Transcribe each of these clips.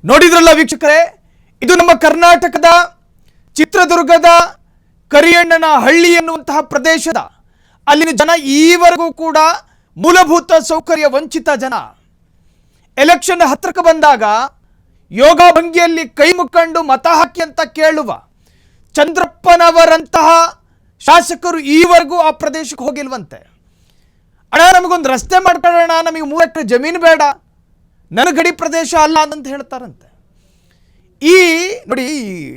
ನೋಡಿದ್ರಲ್ಲ ವೀಕ್ಷಕರೇ, ಇದು ನಮ್ಮ ಕರ್ನಾಟಕದ ಚಿತ್ರದುರ್ಗದ ಕರಿಯಣ್ಣನ ಹಳ್ಳಿ ಎನ್ನುವಂತಹ ಪ್ರದೇಶದ ಅಲ್ಲಿನ ಜನ ಈವರೆಗೂ ಕೂಡ ಮೂಲಭೂತ ಸೌಕರ್ಯ ವಂಚಿತ ಜನ. ಎಲೆಕ್ಷನ್ ಹತ್ರಕ್ಕೆ ಬಂದಾಗ ಯೋಗ ಭಂಗಿಯಲ್ಲಿ ಕೈ ಮುಕ್ಕೊಂಡು ಮತ ಹಾಕಿ ಅಂತ ಕೇಳುವ ಚಂದ್ರಪ್ಪನವರಂತಹ ಶಾಸಕರು ಈವರೆಗೂ ಆ ಪ್ರದೇಶಕ್ಕೆ ಹೋಗಿಲ್ವಂತೆ. ಅಣ್ಣ, ನಮಗೊಂದು ರಸ್ತೆ ಮಾಡ್ಕೊಳ್ಳೋಣ, ನಮಗೆ 3 ಎಕರೆ ಜಮೀನು ಬೇಡ, ನನ್ನ ಗಡಿ ಪ್ರದೇಶ ಅಲ್ಲ ಅಂತ ಹೇಳ್ತಾರಂತೆ. ನೋಡಿ,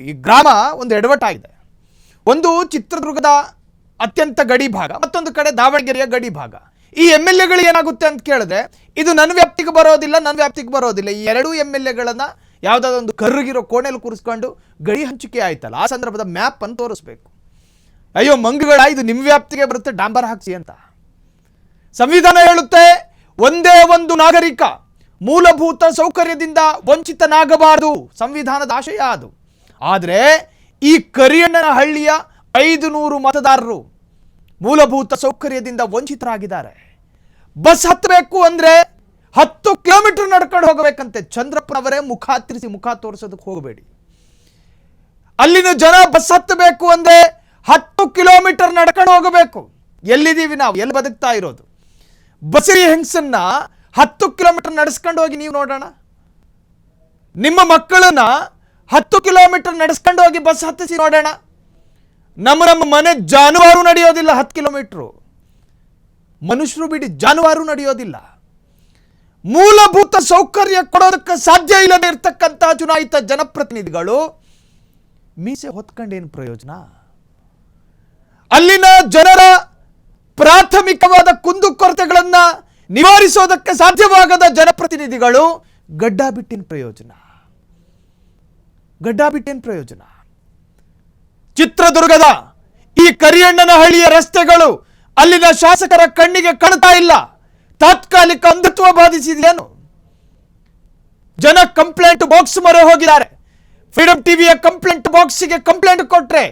ಈ ಗ್ರಾಮ ಒಂದು ಎಡವಟ್ಟಾಗಿದೆ. ಒಂದು ಚಿತ್ರದುರ್ಗದ ಅತ್ಯಂತ ಗಡಿ ಭಾಗ, ಮತ್ತೊಂದು ಕಡೆ ದಾವಣಗೆರೆಯ ಗಡಿ ಭಾಗ. ಈ MLAಗಳು ಏನಾಗುತ್ತೆ ಅಂತ ಕೇಳಿದ್ರೆ, ಇದು ನನ್ನ ವ್ಯಾಪ್ತಿಗೆ ಬರೋದಿಲ್ಲ. ಈ ಎರಡೂ MLAಗಳನ್ನ ಯಾವುದಾದ್ರು ಒಂದು ಕರ್ರಗಿರೋ ಕೋಣೆಯಲ್ಲಿ ಕೂರಿಸ್ಕೊಂಡು ಗಡಿ ಹಂಚಿಕೆ ಆಯ್ತಲ್ಲ, ಆ ಸಂದರ್ಭದ ಮ್ಯಾಪ್ ಅನ್ನು ತೋರಿಸ್ಬೇಕು. ಅಯ್ಯೋ ಮಂಗುಗಳ, ಇದು ನಿಮ್ಮ ವ್ಯಾಪ್ತಿಗೆ ಬರುತ್ತೆ, ಡಾಂಬರ್ ಹಾಕ್ಸಿ ಅಂತ. ಸಂವಿಧಾನ ಹೇಳುತ್ತೆ, ಒಂದೇ ಒಂದು ನಾಗರಿಕ ಮೂಲಭೂತ ಸೌಕರ್ಯದಿಂದ ವಂಚಿತನಾಗಬಾರದು, ಸಂವಿಧಾನದ ಆಶಯ ಅದು. ಆದರೆ ಈ ಕರಿಯಣ್ಣನ ಹಳ್ಳಿಯ 500 ಮತದಾರರು ಮೂಲಭೂತ ಸೌಕರ್ಯದಿಂದ ವಂಚಿತರಾಗಿದ್ದಾರೆ. ಬಸ್ ಹತ್ತಬೇಕು ಅಂದ್ರೆ 10 ಕಿಲೋಮೀಟರ್ ನಡ್ಕೊಂಡು ಹೋಗಬೇಕಂತೆ. ಚಂದ್ರಪ್ಪನವರೇ ಮುಖ ತೋರಿಸೋದಕ್ಕೆ ಹೋಗಬೇಡಿ. ಅಲ್ಲಿನ ಜನ ಬಸ್ ಹತ್ತಬೇಕು ಅಂದ್ರೆ 10 ಕಿಲೋಮೀಟರ್ ನಡ್ಕೊಂಡು ಹೋಗಬೇಕು. ಎಲ್ಲಿದ್ದೀವಿ ನಾವು? ಎಲ್ಲಿ ಬದುಕ್ತಾ ಇರೋದು? ಬಸರಿ ಹೆಂಗಸನ್ನ 10 ಕಿಲೋಮೀಟರ್ ನಡೆಸ್ಕೊಂಡು ಹೋಗಿ ನೀವು ನೋಡೋಣ. ನಿಮ್ಮ ಮಕ್ಕಳನ್ನ 10 ಕಿಲೋಮೀಟರ್ ನಡೆಸ್ಕೊಂಡು ಹೋಗಿ ಬಸ್ ಹತ್ತಿಸಿ ನೋಡೋಣ. ನಮ್ಮ ಮನೆ ಜಾನುವಾರು ನಡೆಯೋದಿಲ್ಲ 10 ಕಿಲೋಮೀಟರ್. ಮನುಷ್ಯರು ಬಿಡಿ, ಜಾನುವಾರು ನಡೆಯೋದಿಲ್ಲ. ಮೂಲಭೂತ ಸೌಕರ್ಯ ಕೊಡೋದಕ್ಕೆ ಸಾಧ್ಯ ಇಲ್ಲದೆ ಇರ್ತಕ್ಕಂಥ ಚುನಾಯಿತ ಜನಪ್ರತಿನಿಧಿಗಳು ಮೀಸೆ ಹೊತ್ಕೊಂಡೇನು ಪ್ರಯೋಜನ? ಅಲ್ಲಿನ ಜನರ ಪ್ರಾಥಮಿಕವಾದ ಕುಂದುಕೊರತೆಗಳನ್ನ ನಿವಾರಿಸೋದಕ್ಕೆ ಸಾಧ್ಯವಾಗದ ಜನಪ್ರತಿನಿಧಿಗಳು ಗಡ್ಡ ಬಿಟ್ಟಿನ ಪ್ರಯೋಜನ. ಚಿತ್ರದುರ್ಗದ ಈ ಕರಿಯಣ್ಣನ ಹಳ್ಳಿಯ ರಸ್ತೆಗಳು ಅಲ್ಲಿನ ಶಾಸಕರ ಕಣ್ಣಿಗೆ ಕಾಣ್ತಾ ಇಲ್ಲ. ತಾತ್ಕಾಲಿಕ ಅಂಧತ್ವ ಬಾಧಿಸಿದೆಯೇನು? ಜನ ಕಂಪ್ಲೇಂಟ್ ಬಾಕ್ಸ್ ಮೊರೆ ಹೋಗಿದ್ದಾರೆ. ಫ್ರೀಡಂ ಟಿವಿಯ ಕಂಪ್ಲೇಂಟ್ ಬಾಕ್ಸ್ಗೆ ಕಂಪ್ಲೇಂಟ್ ಕೊಟ್ರೆ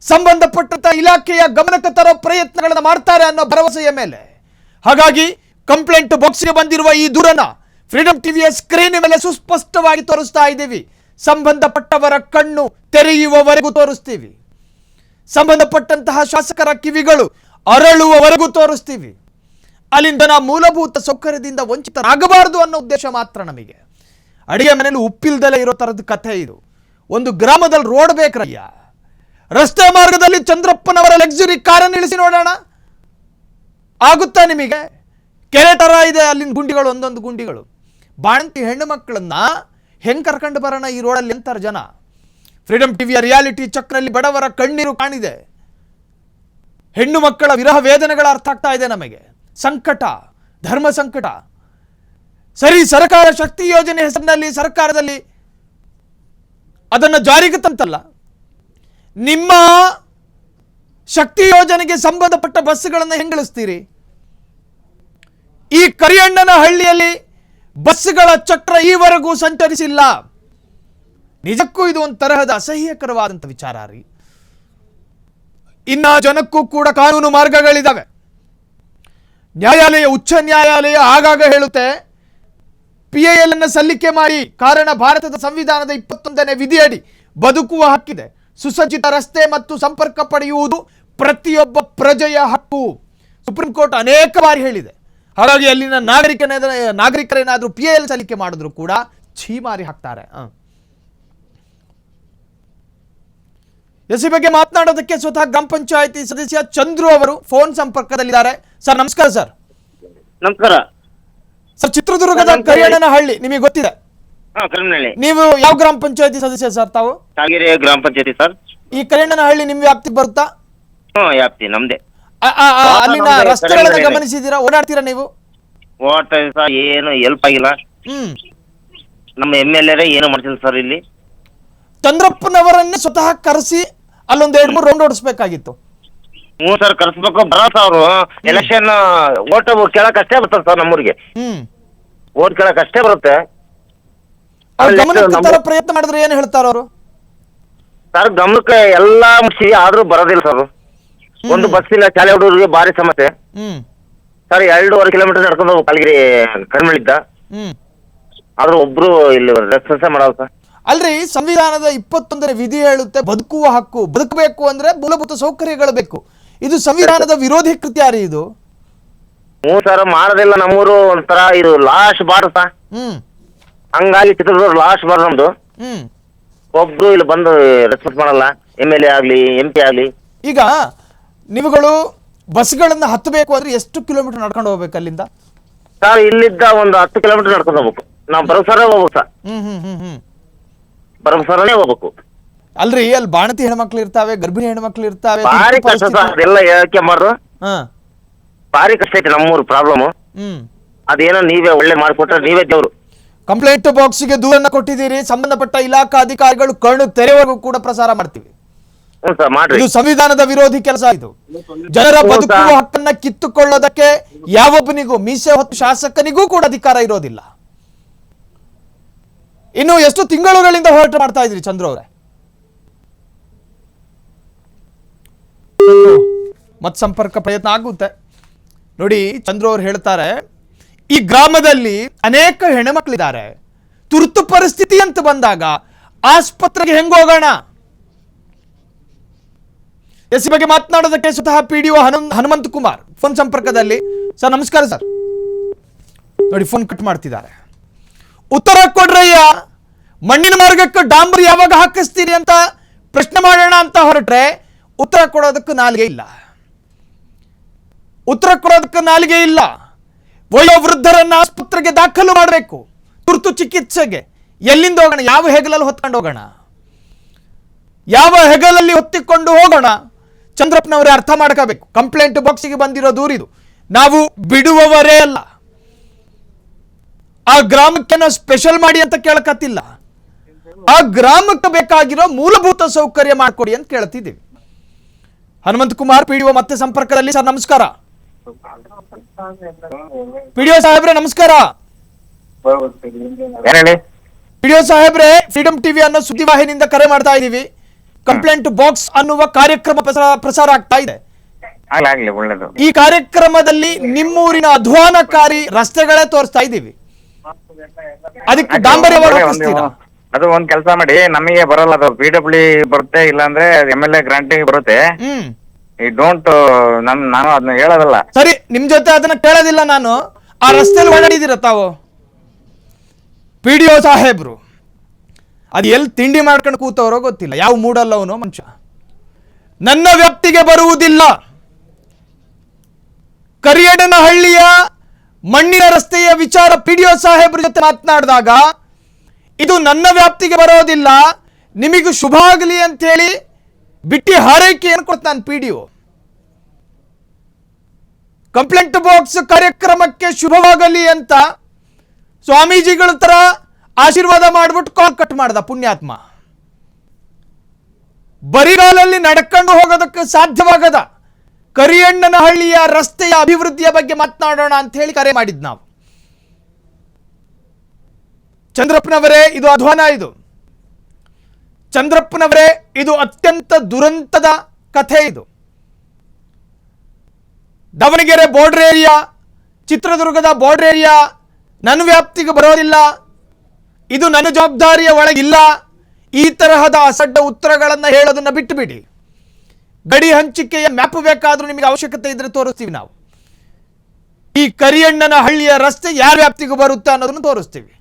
ಸಂಬಂಧಪಟ್ಟಂತ ಇಲಾಖೆಯ ಗಮನಕ್ಕೆ ತರೋ ಪ್ರಯತ್ನಗಳನ್ನು ಮಾಡ್ತಾರೆ ಅನ್ನೋ ಭರವಸೆಯ ಮೇಲೆ. ಹಾಗಾಗಿ ಕಂಪ್ಲೇಂಟ್ ಬಾಕ್ಸ್ಗೆ ಬಂದಿರುವ ಈ ದೂರನ್ನ ಫ್ರೀಡಂ ಟಿವಿಯ ಸ್ಕ್ರೀನ್ ಮೇಲೆ ಸುಸ್ಪಷ್ಟವಾಗಿ ತೋರಿಸ್ತಾ ಇದ್ದೀವಿ. ಸಂಬಂಧಪಟ್ಟವರ ಕಣ್ಣು ತೆರೆಯುವವರೆಗೂ ತೋರಿಸ್ತೀವಿ. ಸಂಬಂಧಪಟ್ಟಂತಹ ಶಾಸಕರ ಕಿವಿಗಳು ಅರಳುವವರೆಗೂ ತೋರಿಸ್ತೀವಿ. ಅಲ್ಲಿಂದ ಮೂಲಭೂತ ಸೌಕರ್ಯದಿಂದ ವಂಚಿತರಾಗಬಾರದು ಅನ್ನೋ ಉದ್ದೇಶ ಮಾತ್ರ ನಮಗೆ. ಅಡಿಗೆ ಮನೆಯಲ್ಲಿ ಉಪ್ಪಿಲ್ದಲೇ ಇರೋ ತರದ ಕಥೆ ಇದು. ಒಂದು ಗ್ರಾಮದಲ್ಲಿ ರೋಡ್ ಬೇಕ್ರಯ್ಯ, ರಸ್ತೆ ಮಾರ್ಗದಲ್ಲಿ ಚಂದ್ರಪ್ಪನವರ ಲಕ್ಸುರಿ ಕಾರನ್ನು ಇಳಿಸಿ ನೋಡೋಣ, ಆಗುತ್ತಾ ನಿಮಗೆ? ಕೆರೆ ತರ ಇದೆ ಅಲ್ಲಿನ ಗುಂಡಿಗಳು, ಒಂದೊಂದು ಗುಂಡಿಗಳು. ಬಾಣಂತಿ ಹೆಣ್ಣು ಮಕ್ಕಳನ್ನ ಹೆಂಗ್ ಕರ್ಕೊಂಡು ಬರೋಣ ಈ ರೋಡಲ್ಲಿ ಅಂತಾರೆ ಜನ. ಫ್ರೀಡಂ ಟಿವಿಯ ರಿಯಾಲಿಟಿ ಚಕ್ರಲ್ಲಿ ಬಡವರ ಕಣ್ಣೀರು ಕಾಣಿದೆ. ಹೆಣ್ಣು ಮಕ್ಕಳ ವಿರಹ ವೇದನೆಗಳ ಅರ್ಥ ಆಗ್ತಾ ಇದೆ ನಮಗೆ. ಸಂಕಟ, ಧರ್ಮ ಸಂಕಟ. ಸರಿ, ಸರ್ಕಾರ ಶಕ್ತಿ ಯೋಜನೆ ಹೆಸರಿನಲ್ಲಿ ಸರ್ಕಾರದಲ್ಲಿ ಅದನ್ನು ಜಾರಿಗೆ ತಂತಲ್ಲ, ನಿಮ್ಮ ಶಕ್ತಿ ಯೋಜನೆಗೆ ಸಂಬಂಧಪಟ್ಟ ಬಸ್ಗಳನ್ನು ಹೆಂಗಳಿಸ್ತೀರಿ? ಈ ಕರಿಯಣ್ಣನ ಹಳ್ಳಿಯಲ್ಲಿ ಬಸ್ಗಳ ಚಕ್ರ ಈವರೆಗೂ ಸಂಚರಿಸಿಲ್ಲ. ನಿಜಕ್ಕೂ ಇದು ಒಂದು ತರಹದ ಅಸಹ್ಯಕರವಾದಂಥ ವಿಚಾರ ರೀ. ಇನ್ನ ಜನಕ್ಕೂ ಕೂಡ ಕಾನೂನು ಮಾರ್ಗಗಳಿದ್ದಾವೆ. ನ್ಯಾಯಾಲಯ, ಉಚ್ಚ ನ್ಯಾಯಾಲಯ ಆಗಾಗ ಹೇಳುತ್ತೆ, PIL ಅನ್ನು ಸಲ್ಲಿಕೆ ಮಾಡಿ. ಕಾರಣ, ಭಾರತದ ಸಂವಿಧಾನದ 21ನೇ ವಿಧಿಯಡಿ ಬದುಕುವ ಹಕ್ಕಿದೆ. ಸುಸಜ್ಜಿತ ರಸ್ತೆ ಮತ್ತು ಸಂಪರ್ಕ ಪಡೆಯುವುದು ಪ್ರತಿಯೊಬ್ಬ ಪ್ರಜೆಯ ಹಕ್ಕು. ಸುಪ್ರೀಂ ಕೋರ್ಟ್ ಅನೇಕ ಬಾರಿ ಹೇಳಿದೆ. ಹಾಗಾಗಿ ಅಲ್ಲಿನ ನಾಗರಿಕರೇನಾದರೂ PIL ಸಲ್ಲಿಕೆ ಮಾಡಿದ್ರು ಕೂಡ ಛೀಮಾರಿ ಹಾಕ್ತಾರೆ. ಈ ಬಗ್ಗೆ ಮಾತನಾಡೋದಕ್ಕೆ ಸ್ವತಃ ಗ್ರಾಮ ಪಂಚಾಯತಿ ಸದಸ್ಯ ಚಂದ್ರು ಅವರು ಫೋನ್ ಸಂಪರ್ಕದಲ್ಲಿದ್ದಾರೆ. ಸರ್ ನಮಸ್ಕಾರ. ಸರ್ ನಮಸ್ಕಾರ ಸರ್, ಚಿತ್ರದುರ್ಗದ ಕರಿಯಣ್ಣನ ಹಳ್ಳಿ ನಿಮಗೆ ಗೊತ್ತಿದೆ? ನೀವು ಯಾವ ಗ್ರಾಮ ಪಂಚಾಯತಿ ಸದಸ್ಯ ಸರ್? ತಾವು ಗ್ರಾಮ ಪಂಚಾಯತಿ ಸರ್. ಈ ಕರಿಯಣ್ಣನ ಹಳ್ಳಿ ನಿಮ್ ವ್ಯಾಪ್ತಿಗೆ ಬರುತ್ತಾ? ವ್ಯಾಪ್ತಿ ನಮ್ದೆ. ಅಲ್ಲಿನ ರಸ್ತೆಗಳನ್ನ ಗಮನಿಸಿದೀರಾ? ಓಡಾಡ್ತೀರಾ ನೀವು? ಏನು ಹೆಲ್ಪ್ ಆಗಿಲ್ಲ. ನಮ್ಮ MLA ಏನು ಮಾಡ್ತಿಲ್ಲ ಸರ್. ಇಲ್ಲಿ ಚಂದ್ರಪ್ಪನವರನ್ನೇ ಸ್ವತಃ ಕರೆಸಿ ಅಲ್ಲೊಂದ್ 2-3 ರೌಂಡ್ ಓಡಿಸ್ಬೇಕಾಗಿತ್ತು. ಸರ್ ಕರ್ಸ್ಬೇಕು. ಬರಲ್ಲ ಅವರು ಎಲೆಕ್ಷನ್ ಓಟ್ ಕೇಳಕ್ ಅಷ್ಟೇ ಬರ್ತದೆ ಸರ್ ನಮ್ಮೂರಿಗೆ. ಓಟ್ ಕೇಳಕ್ ಅಷ್ಟೇ ಬರುತ್ತೆ. ಪ್ರಯತ್ನ ಮಾಡಿದ್ರೆ ಏನ್ ಹೇಳ್ತಾರ ಅವರು? ಸರ್ ಗಮನಕ್ಕೆ ಎಲ್ಲಾ ಮುಗಿಸಿ ಆದ್ರೂ ಬರೋದಿಲ್ಲ ಸರ್. ಒಂದು ಬಸ್ ಇಲ್ಲ, ಶಾಲೆ ಹುಡುಗರಿಗೆ ಭಾರಿ ಸಮಸ್ಯೆ ಸರ್. 2.5 ಕಿಲೋಮೀಟರ್ ನಡ್ಕೊಂಡು ಹೋಗ್ಬೇಕು ಕಲ್ಗಿರಿ ಕರ್ಮಳಿದ್ದ. ಆದ್ರೂ ಒಬ್ರು ಇಲ್ಲಿ ರೆಸ್ಪಾನ್ಸೇ ಮಾಡಲ್ಲ ಸರ್. ಅಲ್ರಿ, ಸಂವಿಧಾನದ 21ನೇ ವಿಧಿ ಹೇಳುತ್ತೆ ಬದುಕುವ ಹಕ್ಕು. ಬದುಕಬೇಕು ಅಂದ್ರೆ ಮೂಲಭೂತ ಸೌಕರ್ಯಗಳು ಬೇಕು. ಇದು ಸಂವಿಧಾನದ ವಿರೋಧಿ ಕೃತ್ಯ ರೀ ಇದು. ಹ್ಞೂ ಸರ್, ಮಾಡೋದಿಲ್ಲ. ನಮ್ಮೂರು ಒಂಥರ ಇದು ಲಾಸ್ಟ್ ಬಾರ್ ಸರ್. ಹ್ಮ್ ಹಂಗಾಗಿ ಚಿತ್ರದುರ್ಗ ಲಾಸ್ಟ್ ಬಾರ್ ನಮ್ದು. ಹ್ಮ್ ಒಬ್ರು ಇಲ್ಲಿ ಬಂದು ರೆಸ್ಪಾನ್ಸ್ ಮಾಡಲ್ಲ, MLA ಆಗ್ಲಿ MP ಆಗ್ಲಿ. ಈಗ ನೀವುಗಳು ಬಸ್ಗಳನ್ನ ಹತ್ತಬೇಕು ಅಂದ್ರೆ ಎಷ್ಟು ಕಿಲೋಮೀಟರ್ ನಡ್ಕೊಂಡು ಹೋಗ್ಬೇಕು ಅಲ್ಲಿಂದ? ಸರ್ ಇಲ್ಲಿದ್ದ ಒಂದು 10 ಕಿಲೋಮೀಟರ್ ನಡ್ಕೊಂಡು ಹೋಗ್ಬೇಕು. ನಾವು ಬರಸರೇ ಹೋಗ್ಬೇಕು ಸರ್. ಬರಸರನೇ ಹೋಗ್ಬೇಕು. ಅಲ್ರಿ, ಅಲ್ಲಿ ಬಾಣತಿ ಹೆಣ್ಮಕ್ಳು ಇರ್ತಾವೆ, ಗರ್ಭಿಣಿ ಹೆಣ್ಮಕ್ಳು ಇರ್ತಾವೆ. ಭಾರಿ ಕಷ್ಟ ಸರ್, ಅದೆಲ್ಲ ಹೇಳಕ್ಕೆ ಮಾರು. ಭಾರಿ ಕಷ್ಟ ಐತೆ ನಮ್ಮೂರು ಪ್ರಾಬ್ಲಮ್. ಅದೇನೋ ನೀವೇ ಒಳ್ಳೆ ಮಾಡಿಕೊಟ್ರೆ ನೀವೇ ದೇವ್ರು. ಕಂಪ್ಲೇಂಟ್ ಬಾಕ್ಸ್ಗೆ ದೂರನ್ನ ಕೊಟ್ಟಿದ್ದೀರಿ. ಸಂಬಂಧಪಟ್ಟ ಇಲಾಖಾ ಅಧಿಕಾರಿಗಳು ಕಣ್ಣು ತೆರೆವರೆಗೂ ಕೂಡ ಪ್ರಸಾರ ಮಾಡ್ತೀವಿ. ಹ್ಞೂ ಸರ್, ಮಾಡ್ರಿ. ಇದು ಸಂವಿಧಾನದ ವಿರೋಧಿ ಕೆಲಸ. ಇದು ಜನರ ಬದುಕುವ ಹಕ್ಕನ್ನ ಕಿತ್ತುಕೊಳ್ಳೋದಕ್ಕೆ ಯಾವೊಬ್ಬನಿಗೂ, ಮೀಸೆ ಹೊತ್ತು ಶಾಸಕನಿಗೂ ಕೂಡ ಅಧಿಕಾರ ಇರೋದಿಲ್ಲ. ಇನ್ನು ಎಷ್ಟು ತಿಂಗಳುಗಳಿಂದ ಹೋರಾಟ ಮಾಡ್ತಾ ಇದ್ರಿ ಚಂದ್ರು ಅವರೇ? ಮತ್ ಸಂಪರ್ಕ ಪ್ರಯತ್ನ ಆಗುತ್ತೆ ನೋಡಿ. ಚಂದ್ರು ಅವರು ಹೇಳ್ತಾರೆ, ಈ ಗ್ರಾಮದಲ್ಲಿ ಅನೇಕ ಹೆಣ್ಮಕ್ಳಿದ್ದಾರೆ. ತುರ್ತು ಪರಿಸ್ಥಿತಿ ಅಂತ ಬಂದಾಗ ಆಸ್ಪತ್ರೆಗೆ ಹೆಂಗ್ ಹೋಗೋಣ? ಎಸ್ ಬಗ್ಗೆ ಮಾತನಾಡೋದಕ್ಕೆ ಸ್ವತಃ PDO ಹನುಮಂತ್ ಕುಮಾರ್ ಫೋನ್ ಸಂಪರ್ಕದಲ್ಲಿ. ಸರ್ ನಮಸ್ಕಾರ ಸರ್. ನೋಡಿ ಫೋನ್ ಕಟ್ ಮಾಡ್ತಿದ್ದಾರೆ. ಉತ್ತರ ಕೊಡ್ರಯ್ಯ, ಮಣ್ಣಿನ ಮಾರ್ಗಕ್ಕೆ ಡಾಂಬರ್ ಯಾವಾಗ ಹಾಕಿಸ್ತೀರಿ ಅಂತ ಪ್ರಶ್ನೆ ಮಾಡೋಣ ಅಂತ ಹೊರಟ್ರೆ ಉತ್ತರ ಕೊಡೋದಕ್ಕೆ ನಾಲಿಗೆ ಇಲ್ಲ. ಉತ್ತರ ಕೊಡೋದಕ್ಕೆ ನಾಲಿಗೆ ಇಲ್ಲ. ವಯೋವೃದ್ಧರನ್ನ ಆಸ್ಪತ್ರೆಗೆ ದಾಖಲು ಮಾಡಬೇಕು ತುರ್ತು ಚಿಕಿತ್ಸೆಗೆ. ಎಲ್ಲಿಂದ ಹೋಗೋಣ? ಯಾವ ಹೆಗಲಲ್ಲಿ ಹೊತ್ಕೊಂಡು ಹೋಗೋಣ? ಯಾವ ಹೆಗಲಲ್ಲಿ ಹೊತ್ತಿಕೊಂಡು ಹೋಗೋಣ? ಚಂದ್ರಪ್ಪನವರೇ ಅರ್ಥ ಮಾಡ್ಕೋಬೇಕು. ಕಂಪ್ಲೇಂಟ್ ಬಾಕ್ಸಿಗೆ ಬಂದಿರೋ ದೂರಿದು. ನಾವು ಬಿಡುವವರೇ ಅಲ್ಲ. ಆ ಗ್ರಾಮಕ್ಕೆ ನಾವು ಸ್ಪೆಷಲ್ ಮಾಡಿ ಅಂತ ಕೇಳಕತ್ತಿಲ್ಲ. ಆ ಗ್ರಾಮಕ್ಕೆ ಬೇಕಾಗಿರೋ ಮೂಲಭೂತ ಸೌಕರ್ಯ ಮಾಡಿಕೊಡಿ ಅಂತ ಕೇಳ್ತಿದ್ದೀವಿ. ಹನುಮಂತ್ ಕುಮಾರ್ PDO ಮತ್ತೆ ಸಂಪರ್ಕದಲ್ಲಿ. ಸರ್ ನಮಸ್ಕಾರ. PDO ಸಾಹೇಬ್ರೆ ನಮಸ್ಕಾರ. PDO ಸಾಹೇಬ್ರೆ, ಫ್ರೀಡಂ ಟಿವಿ ಅನ್ನೋ ಸುದ್ದಿವಾಹಿನಿಯಿಂದ ಕರೆ ಮಾಡ್ತಾ ಇದೀವಿ. ಕಂಪ್ಲೇಂಟ್ ಬಾಕ್ಸ್ ಅನ್ನುವ ಕಾರ್ಯಕ್ರಮ ಪ್ರಸಾರ ಆಗ್ತಾ ಇದೆ. ಈ ಕಾರ್ಯಕ್ರಮದಲ್ಲಿ ನಿಮ್ಮೂರಿನ ಅಧ್ವಾನಕಾರಿ ರಸ್ತೆಗಳೇ ತೋರಿಸ್ತಾ ಇದ್ದೀವಿ. ಅದಕ್ಕೆ ಡಾಂಬರ್ಯವಾಗಿ ಅದು ಒಂದ್ ಕೆಲಸ ಮಾಡಿ, ನಮಗೆ ಬರಲ್ಲ ಅದು. PWD ಬರುತ್ತೆ, ಇಲ್ಲಾಂದ್ರೆ MLA ಗ್ರಾಂಟಿಗೆ ಬರುತ್ತೆ. ಡೋಂಟ್ ನಾನು ಅದನ್ನ ಹೇಳೋದಲ್ಲ. ಸರಿ, ನಿಮ್ ಜೊತೆ ಅದನ್ನ ಕೇಳೋದಿಲ್ಲ ನಾನು. ಆ ರಸ್ತೆಯಲ್ಲಿ ಓಡಾಡಿದಿರ ತಾವು? PDO ಸಾಹೇಬ್ರು ಅದು ಎಲ್ಲಿ ತಿಂಡಿ ಮಾಡ್ಕೊಂಡು ಕೂತವರೋ ಗೊತ್ತಿಲ್ಲ. ಯಾವ ಮೂಡಲ್ಲ ಅವನು ಮನುಷ್ಯ. ನನ್ನ ವ್ಯಾಪ್ತಿಗೆ ಬರುವುದಿಲ್ಲ. ಕರಿಯಣ್ಣನಹಳ್ಳಿಯ ಮಣ್ಣಿನ ರಸ್ತೆಯ ವಿಚಾರ PDO ಸಾಹೇಬ್ರ ಜೊತೆ ಮಾತನಾಡಿದಾಗ, ಇದು ನನ್ನ ವ್ಯಾಪ್ತಿಗೆ ಬರೋದಿಲ್ಲ, ನಿಮಗೂ ಶುಭ ಆಗಲಿ ಅಂತ ಹೇಳಿ ಬಿಟ್ಟಿ ಹಾರೈಕೆಯನ್ನು ಕೊಡ್ತಾನೆ PDO. ಕಂಪ್ಲೇಂಟ್ ಬಾಕ್ಸ್ ಕಾರ್ಯಕ್ರಮಕ್ಕೆ ಶುಭವಾಗಲಿ ಅಂತ ಸ್ವಾಮೀಜಿಗಳ ತರ ಆಶೀರ್ವಾದ ಮಾಡ್ಬಿಟ್ಟು ಕಾಲ್ ಕಟ್ ಮಾಡ್ದ ಪುಣ್ಯಾತ್ಮ. ಬರಿಗಾಲಲ್ಲಿ ನಡ್ಕೊಂಡು ಹೋಗೋದಕ್ಕೆ ಸಾಧ್ಯವಾಗದ ಕರಿಯಣ್ಣನಹಳ್ಳಿಯ ರಸ್ತೆಯ ಅಭಿವೃದ್ಧಿಯ ಬಗ್ಗೆ ಮಾತನಾಡೋಣ ಅಂತ ಹೇಳಿ ಕರೆ ಮಾಡಿದ್ ನಾವು. ಚಂದ್ರಪ್ಪನವರೇ, ಇದು ಅಧ್ವಾನ. ಇದು ಚಂದ್ರಪ್ಪನವರೇ, ಇದು ಅತ್ಯಂತ ದುರಂತದ ಕಥೆ. ಇದು ದಾವಣಗೆರೆ ಬಾರ್ಡರ್ ಏರಿಯಾ, ಚಿತ್ರದುರ್ಗದ ಬಾರ್ಡರ್ ಏರಿಯಾ ನನ್ನ ವ್ಯಾಪ್ತಿಗೆ ಬರೋದಿಲ್ಲ, ಇದು ನನ್ನ ಜವಾಬ್ದಾರಿಯ ಒಳಗಿಲ್ಲ. ಈ ತರಹದ ಅಸಡ್ಡ ಉತ್ತರಗಳನ್ನು ಹೇಳೋದನ್ನ ಬಿಟ್ಟು ಬಿಡಿ. ಗಡಿ ಹಂಚಿಕೆಯ ಮ್ಯಾಪ್ ಬೇಕಾದ್ರೂ ನಿಮಗೆ ಅವಶ್ಯಕತೆ ಇದ್ರೆ ತೋರಿಸ್ತೀವಿ ನಾವು. ಈ ಕರಿಯಣ್ಣನಹಳ್ಳಿಯ ರಸ್ತೆ ಯಾರ ವ್ಯಾಪ್ತಿಗೂ ಬರುತ್ತೆ ಅನ್ನೋದನ್ನು ತೋರಿಸ್ತೀವಿ.